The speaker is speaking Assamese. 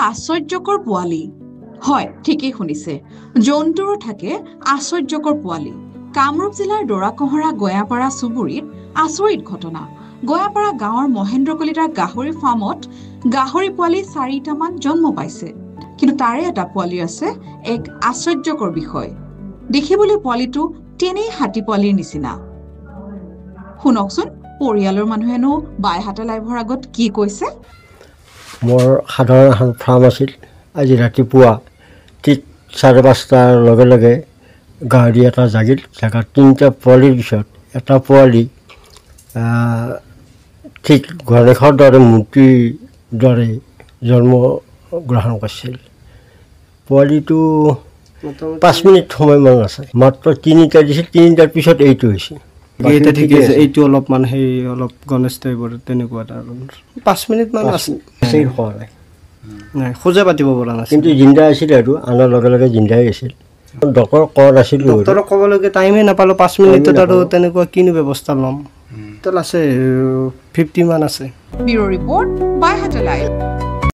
আশ্চৰ্যকৰ পোৱালি হয় ঠিকই শুনিছে জন্তুৰো থাকে আশ্চৰ্যকৰ পোৱালি কামৰূপ জিলাৰ দৰাকহৰা গয়াপাৰা চুবুৰীত আচৰিত ঘটনা গয়াপাৰা গাঁৱৰ মহেন্দ্ৰ কলিতাৰ গাহৰি ফাৰ্মত গাহৰি পোৱালি 4টামান জন্ম পাইছে কিন্তু তাৰে এটা পোৱালি আছে এক আশ্চৰ্যকৰ বিষয় দেখিবলৈ পোৱালিটো তেনেই হাতী পোৱালিৰ নিচিনা শুনকচোন পৰিয়ালৰ মানুহেনো বাইহাটা লাইভৰ আগত কি কৈছে মোৰ সাধাৰণ এখন ফাৰ্ম আছিল আজি ৰাতিপুৱা ঠিক 5:30টাৰ লগে লগে গাড়ী এটা জাগিল জাগাত 3টা পোৱালিৰ পিছত এটা পোৱালি ঠিক গণেশৰ দৰে মূৰ্তিৰ দৰে জন্ম গ্ৰহণ কৰিছিল পোৱালিটো 5 মিনিট সময়মান আছে মাত্ৰ 3টা দিছিল 3টাৰ পিছত এইটো হৈছে এটা ঠিক আছে এইটো অলপমান সেই অলপ গণেশ টাইপৰ তেনেকুৱা এটা 5 মিনিট মান আছে সেই হয় নাই খোজা পাতিব পৰা নাছিল কিন্তু জিন্দা আছিল আৰু আনাৰ লগে লগে জিন্দাই আছিল ডক্টৰ কোৱা নাছিল ডক্টৰক ক'বলৈকে টাইমে নাপালো 5 মিনিটত আৰু তেনেকুৱা কিনো ব্যৱস্থা ল'ম তোল আছে 50 মান আছে ব্যুৰো ৰিপৰ্ট বাইহাটা লাইভ